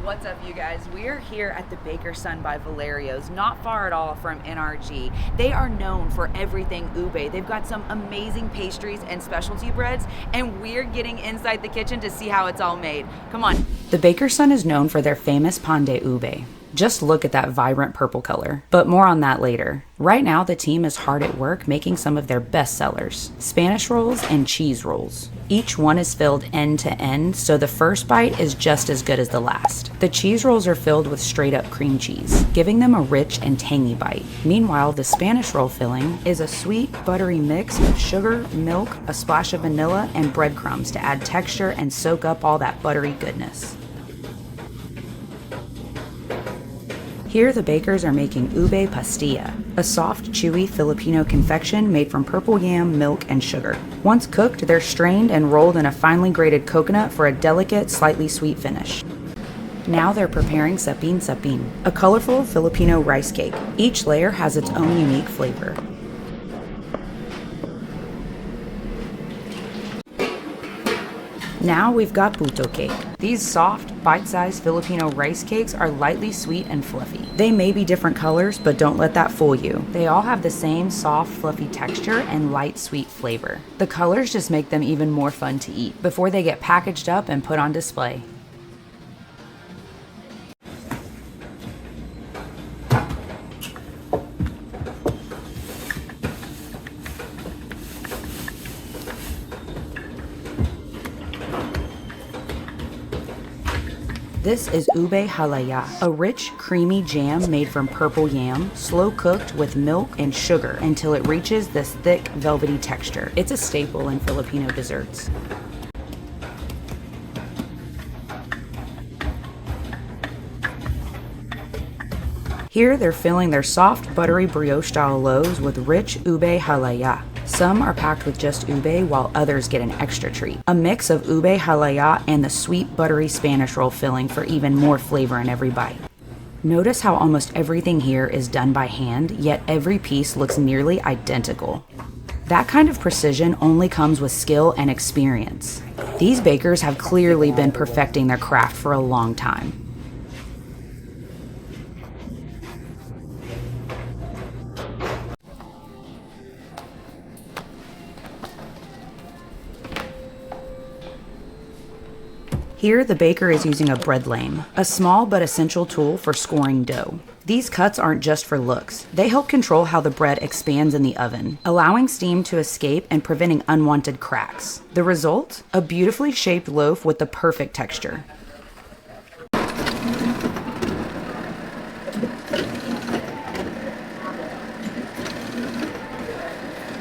What's up, you guys? We are here at the Baker's Son by Valerio's, not far at all from NRG. They are known for everything ube. They've got some amazing pastries and specialty breads, and we're getting inside the kitchen to see how it's all made. Come on. The Baker's Son is known for their famous Pan de Ube. Just look at that vibrant purple color. But more on that later. Right now, the team is hard at work making some of their best sellers, Spanish rolls and cheese rolls. Each one is filled end to end, so the first bite is just as good as the last. The cheese rolls are filled with straight up cream cheese, giving them a rich and tangy bite. Meanwhile, the Spanish roll filling is a sweet, buttery mix of sugar, milk, a splash of vanilla, and breadcrumbs to add texture and soak up all that buttery goodness. Here, the bakers are making ube pastilla, a soft, chewy Filipino confection made from purple yam, milk, and sugar. Once cooked, they're strained and rolled in a finely grated coconut for a delicate, slightly sweet finish. Now they're preparing sapin, a colorful Filipino rice cake. Each layer has its own unique flavor. Now we've got puto cake. These soft, bite-sized Filipino rice cakes are lightly sweet and fluffy. They may be different colors, but don't let that fool you. They all have the same soft, fluffy texture and light, sweet flavor. The colors just make them even more fun to eat before they get packaged up and put on display. This is ube halaya, a rich, creamy jam made from purple yam, slow cooked with milk and sugar until it reaches this thick, velvety texture. It's a staple in Filipino desserts. Here, they're filling their soft, buttery brioche-style loaves with rich ube halaya. Some are packed with just ube, while others get an extra treat. A mix of ube halaya and the sweet, buttery Spanish roll filling for even more flavor in every bite. Notice how almost everything here is done by hand, yet every piece looks nearly identical. That kind of precision only comes with skill and experience. These bakers have clearly been perfecting their craft for a long time. Here, the baker is using a bread lame, a small but essential tool for scoring dough. These cuts aren't just for looks. They help control how the bread expands in the oven, allowing steam to escape and preventing unwanted cracks. The result? A beautifully shaped loaf with the perfect texture.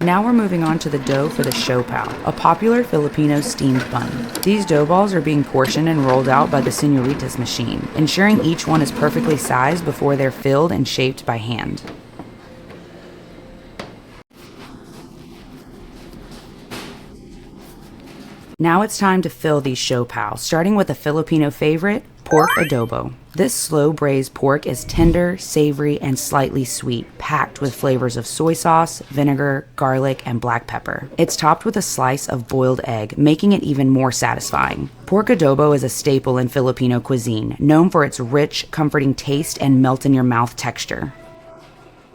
Now we're moving on to the dough for the siopao, a popular Filipino steamed bun. These dough balls are being portioned and rolled out by the señorita's machine, ensuring each one is perfectly sized before they're filled and shaped by hand. Now it's time to fill these siopao, starting with a Filipino favorite, pork adobo. This slow braised pork is tender, savory, and slightly sweet, packed with flavors of soy sauce, vinegar, garlic, and black pepper. It's topped with a slice of boiled egg, making it even more satisfying. Pork adobo is a staple in Filipino cuisine, known for its rich, comforting taste and melt-in-your-mouth texture.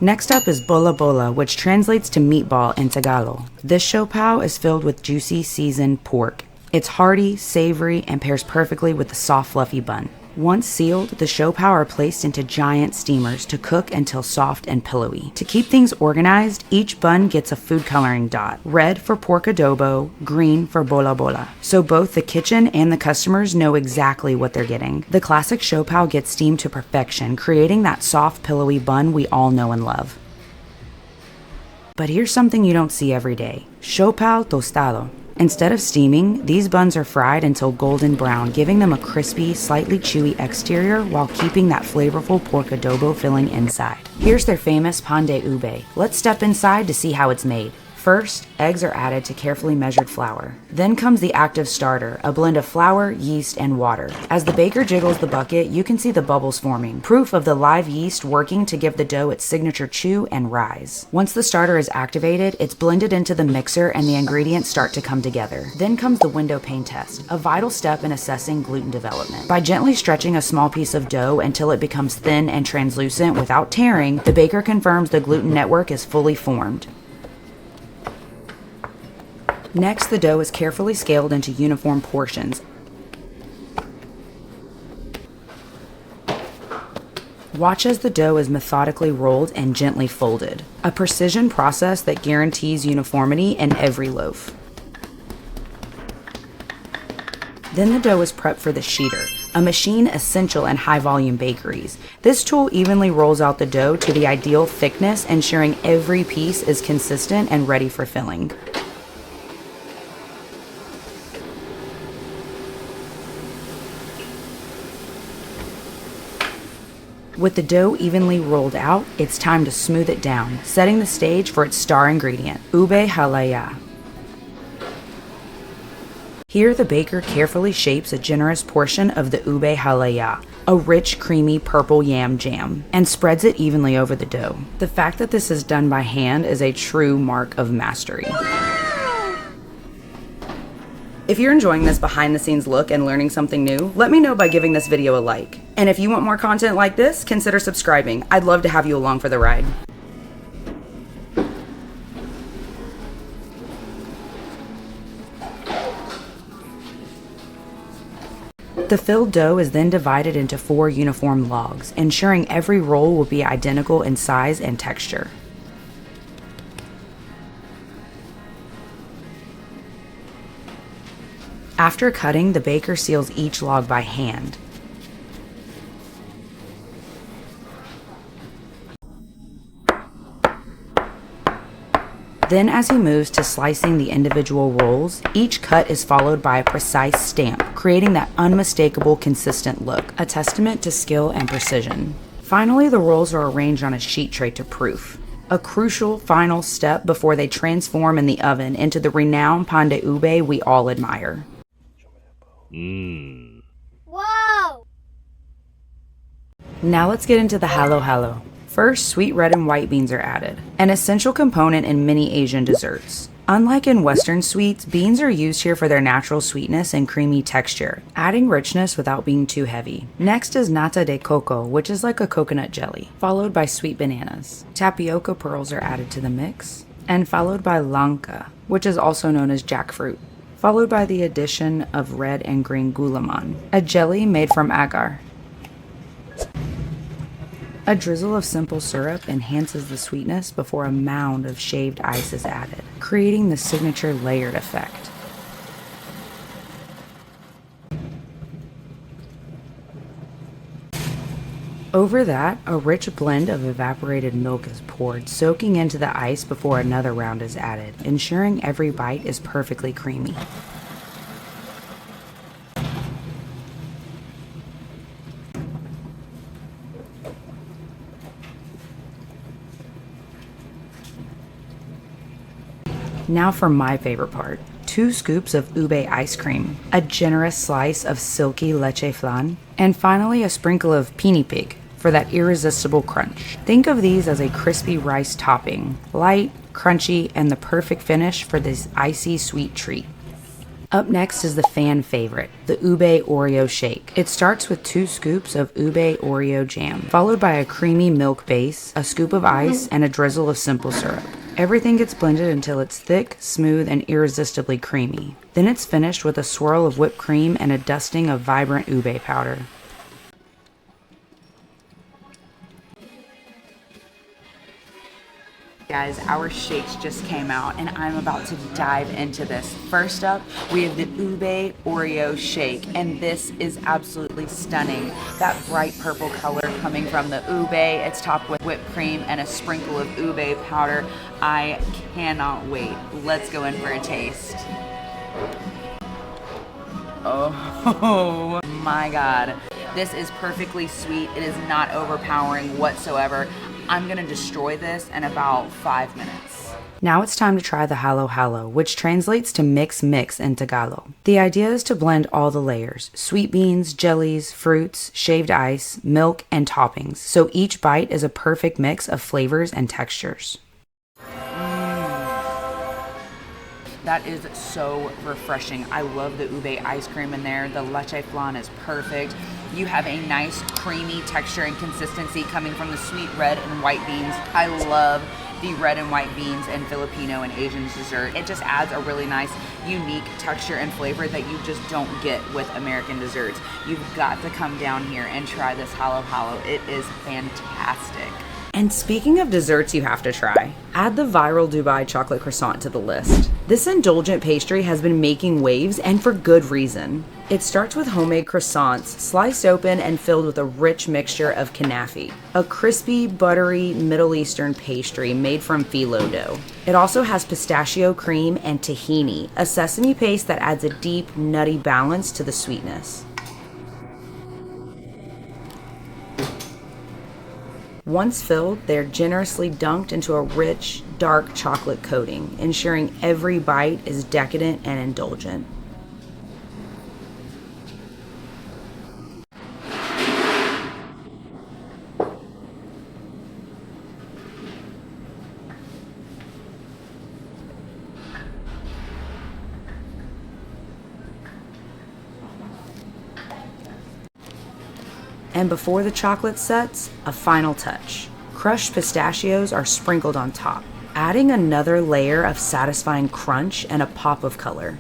Next up is bola bola, which translates to meatball in Tagalog. This siopao is filled with juicy, seasoned pork. It's hearty, savory, and pairs perfectly with the soft, fluffy bun. Once sealed, the siopao are placed into giant steamers to cook until soft and pillowy. To keep things organized, each bun gets a food coloring dot, red for pork adobo, green for bola bola. So both the kitchen and the customers know exactly what they're getting. The classic siopao gets steamed to perfection, creating that soft, pillowy bun we all know and love. But here's something you don't see every day: siopao tostado. Instead of steaming, these buns are fried until golden brown, giving them a crispy, slightly chewy exterior while keeping that flavorful pork adobo filling inside. Here's their famous Pan de Ube. Let's step inside to see how it's made. First, eggs are added to carefully measured flour. Then comes the active starter, a blend of flour, yeast, and water. As the baker jiggles the bucket, you can see the bubbles forming, proof of the live yeast working to give the dough its signature chew and rise. Once the starter is activated, it's blended into the mixer and the ingredients start to come together. Then comes the window pane test, a vital step in assessing gluten development. By gently stretching a small piece of dough until it becomes thin and translucent without tearing, the baker confirms the gluten network is fully formed. Next, the dough is carefully scaled into uniform portions. Watch as the dough is methodically rolled and gently folded, a precision process that guarantees uniformity in every loaf. Then the dough is prepped for the sheeter, a machine essential in high-volume bakeries. This tool evenly rolls out the dough to the ideal thickness, ensuring every piece is consistent and ready for filling. With the dough evenly rolled out, it's time to smooth it down, setting the stage for its star ingredient, ube halaya. Here, the baker carefully shapes a generous portion of the ube halaya, a rich, creamy purple yam jam, and spreads it evenly over the dough. The fact that this is done by hand is a true mark of mastery. If you're enjoying this behind-the-scenes look and learning something new, let me know by giving this video a like. And if you want more content like this, consider subscribing. I'd love to have you along for the ride. The filled dough is then divided into 4 uniform logs, ensuring every roll will be identical in size and texture. After cutting, the baker seals each log by hand. Then, as he moves to slicing the individual rolls, each cut is followed by a precise stamp, creating that unmistakable, consistent look, a testament to skill and precision. Finally, the rolls are arranged on a sheet tray to proof, a crucial final step before they transform in the oven into the renowned Pan de Ube we all admire. Wow! Now let's get into the halo halo. First, sweet red and white beans are added, an essential component in many Asian desserts. Unlike in Western sweets, beans are used here for their natural sweetness and creamy texture, adding richness without being too heavy. Next is nata de coco, which is like a coconut jelly, followed by sweet bananas. Tapioca pearls are added to the mix, and followed by langka, which is also known as jackfruit, followed by the addition of red and green gulaman, a jelly made from agar. A drizzle of simple syrup enhances the sweetness before a mound of shaved ice is added, creating the signature layered effect. Over that, a rich blend of evaporated milk is poured, soaking into the ice before another round is added, ensuring every bite is perfectly creamy. Now for my favorite part. 2 scoops of ube ice cream, a generous slice of silky leche flan, and finally a sprinkle of pinnipig for that irresistible crunch. Think of these as a crispy rice topping, light, crunchy, and the perfect finish for this icy sweet treat. Up next is the fan favorite, the ube Oreo shake. It starts with 2 scoops of ube Oreo jam, followed by a creamy milk base, a scoop of ice, and a drizzle of simple syrup. Everything gets blended until it's thick, smooth, and irresistibly creamy. Then it's finished with a swirl of whipped cream and a dusting of vibrant ube powder. Guys, our shakes just came out and I'm about to dive into this. First up, we have the ube Oreo shake, and this is absolutely stunning. That bright purple color coming from the ube, it's topped with whipped cream and a sprinkle of ube powder. I cannot wait. Let's go in for a taste. Oh my God. This is perfectly sweet. It is not overpowering whatsoever. I'm gonna destroy this in about 5 minutes. Now it's time to try the halo-halo, which translates to mix in Tagalog. The idea is to blend all the layers, sweet beans, jellies, fruits, shaved ice, milk, and toppings, so each bite is a perfect mix of flavors and textures. That is so refreshing. I love the ube ice cream in there. The leche flan is perfect. You have a nice creamy texture and consistency coming from the sweet red and white beans. I love the red and white beans and Filipino and Asian dessert. It just adds a really nice, unique texture and flavor that you just don't get with American desserts. You've got to come down here and try this halo-halo. It is fantastic. And speaking of desserts you have to try, add the viral Dubai Chocolate Croissant to the list. This indulgent pastry has been making waves, and for good reason. It starts with homemade croissants, sliced open and filled with a rich mixture of kanafi, a crispy, buttery Middle Eastern pastry made from phyllo dough. It also has pistachio cream and tahini, a sesame paste that adds a deep, nutty balance to the sweetness. Once filled, they're generously dunked into a rich, dark chocolate coating, ensuring every bite is decadent and indulgent. And before the chocolate sets, a final touch. Crushed pistachios are sprinkled on top, adding another layer of satisfying crunch and a pop of color.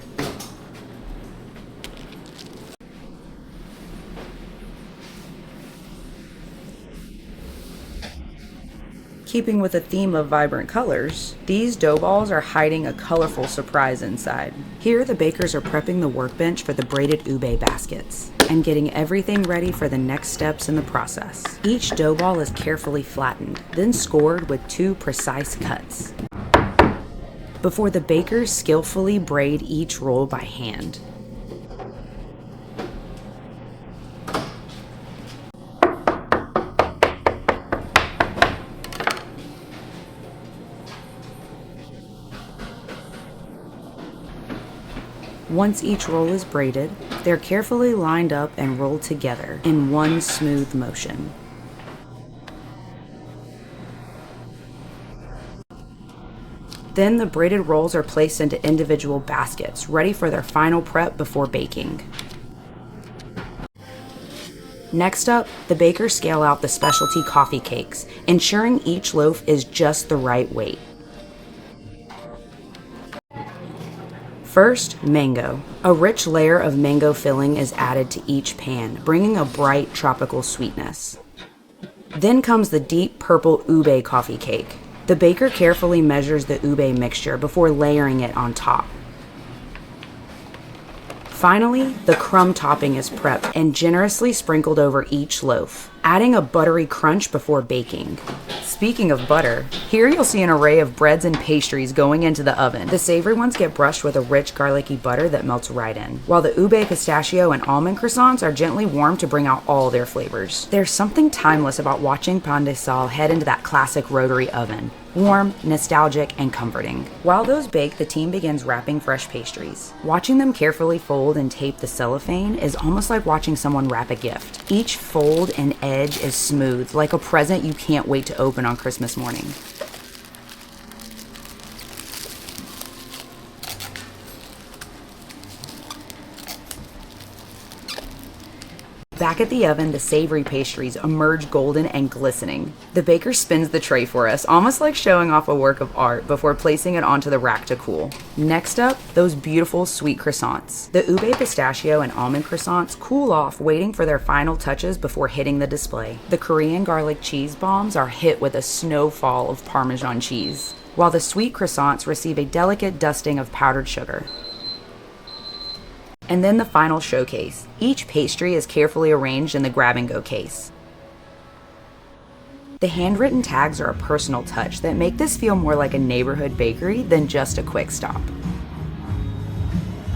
Keeping with the theme of vibrant colors, these dough balls are hiding a colorful surprise inside. Here, the bakers are prepping the workbench for the braided ube baskets and getting everything ready for the next steps in the process. Each dough ball is carefully flattened, then scored with 2 precise cuts, before the bakers skillfully braid each roll by hand. Once each roll is braided, they're carefully lined up and rolled together in one smooth motion. Then the braided rolls are placed into individual baskets, ready for their final prep before baking. Next up, the bakers scale out the specialty coffee cakes, ensuring each loaf is just the right weight. First, mango. A rich layer of mango filling is added to each pan, bringing a bright tropical sweetness. Then comes the deep purple ube coffee cake. The baker carefully measures the ube mixture before layering it on top. Finally, the crumb topping is prepped and generously sprinkled over each loaf, adding a buttery crunch before baking. Speaking of butter, here you'll see an array of breads and pastries going into the oven. The savory ones get brushed with a rich garlicky butter that melts right in, while the ube, pistachio, and almond croissants are gently warmed to bring out all their flavors. There's something timeless about watching Pan de Ube head into that classic rotary oven. Warm, nostalgic, and comforting. While those bake, the team begins wrapping fresh pastries. Watching them carefully fold and tape the cellophane is almost like watching someone wrap a gift. Each fold and edge is smooth, like a present you can't wait to open on Christmas morning. Back at the oven, the savory pastries emerge golden and glistening. The baker spins the tray for us, almost like showing off a work of art before placing it onto the rack to cool. Next up, those beautiful sweet croissants. The ube, pistachio, and almond croissants cool off, waiting for their final touches before hitting the display. The Korean garlic cheese bombs are hit with a snowfall of Parmesan cheese, while the sweet croissants receive a delicate dusting of powdered sugar. And then the final showcase. Each pastry is carefully arranged in the grab-and-go case. The handwritten tags are a personal touch that make this feel more like a neighborhood bakery than just a quick stop.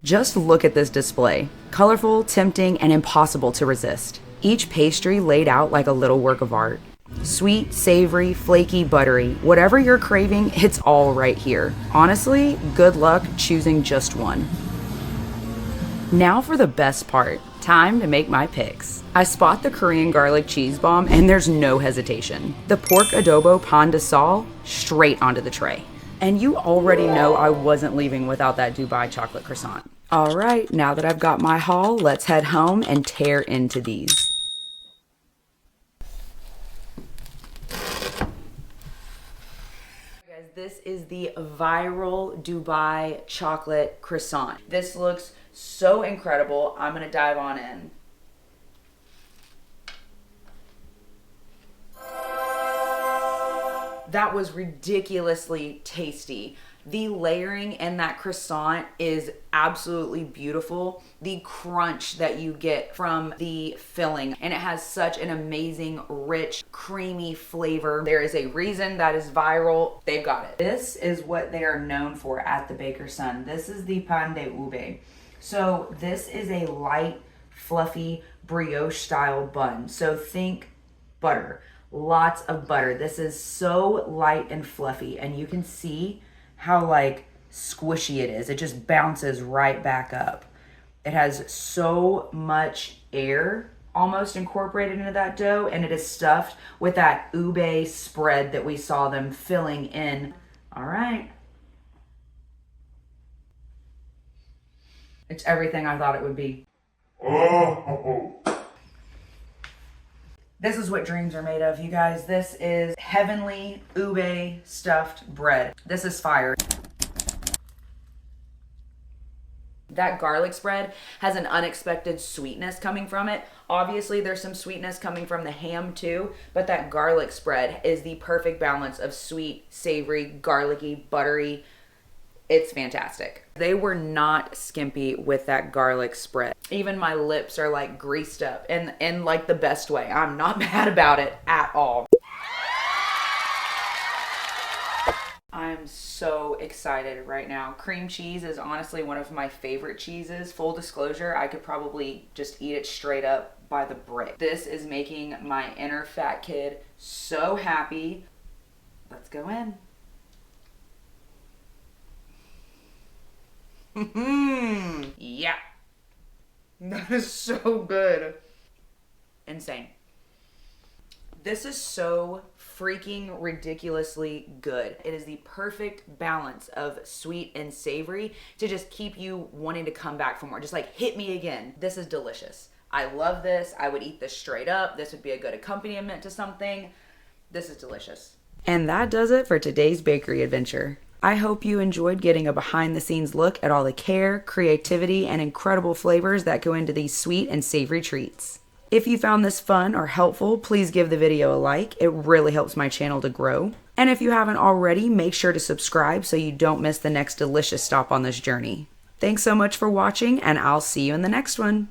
Just look at this display. Colorful, tempting, and impossible to resist. Each pastry laid out like a little work of art. Sweet, savory, flaky, buttery. Whatever you're craving, it's all right here. Honestly, good luck choosing just one. Now for the best part. Time to make my picks. I spot the Korean garlic cheese bomb and there's no hesitation. The pork adobo pan de Ube straight onto the tray. And you already know I wasn't leaving without that Dubai Chocolate Croissant. All right, now that I've got my haul, let's head home and tear into these. Guys, this is the viral Dubai Chocolate Croissant. This looks so incredible. I'm gonna dive on in. That was ridiculously tasty. The layering in that croissant is absolutely beautiful. The crunch that you get from the filling, and it has such an amazing, rich, creamy flavor. There is a reason that is viral. They've got it. This is what they are known for at the Baker's Son. This is the Pan de Ube. So this is a light, fluffy, brioche style bun. So think butter, lots of butter. This is so light and fluffy, and you can see how like squishy it is. It just bounces right back up. It has so much air almost incorporated into that dough, and it is stuffed with that ube spread that we saw them filling in. All right. It's everything I thought it would be. Oh. This is what dreams are made of, you guys. This is heavenly ube stuffed bread. This is fire. That garlic spread has an unexpected sweetness coming from it. Obviously, there's some sweetness coming from the ham too, but that garlic spread is the perfect balance of sweet, savory, garlicky, buttery. It's fantastic. They were not skimpy with that garlic spread. Even my lips are like greased up in like the best way. I'm not mad about it at all. I'm so excited right now. Cream cheese is honestly one of my favorite cheeses. Full disclosure, I could probably just eat it straight up by the brick. This is making my inner fat kid so happy. Let's go in. Yeah. That is so good. Insane. This is so freaking ridiculously good. It is the perfect balance of sweet and savory to just keep you wanting to come back for more. Just like hit me again. This is delicious. I love this. I would eat this straight up. This would be a good accompaniment to something. This is delicious. And that does it for today's bakery adventure. I hope you enjoyed getting a behind the scenes look at all the care, creativity, and incredible flavors that go into these sweet and savory treats. If you found this fun or helpful, please give the video a like. It really helps my channel to grow. And if you haven't already, make sure to subscribe so you don't miss the next delicious stop on this journey. Thanks so much for watching, and I'll see you in the next one.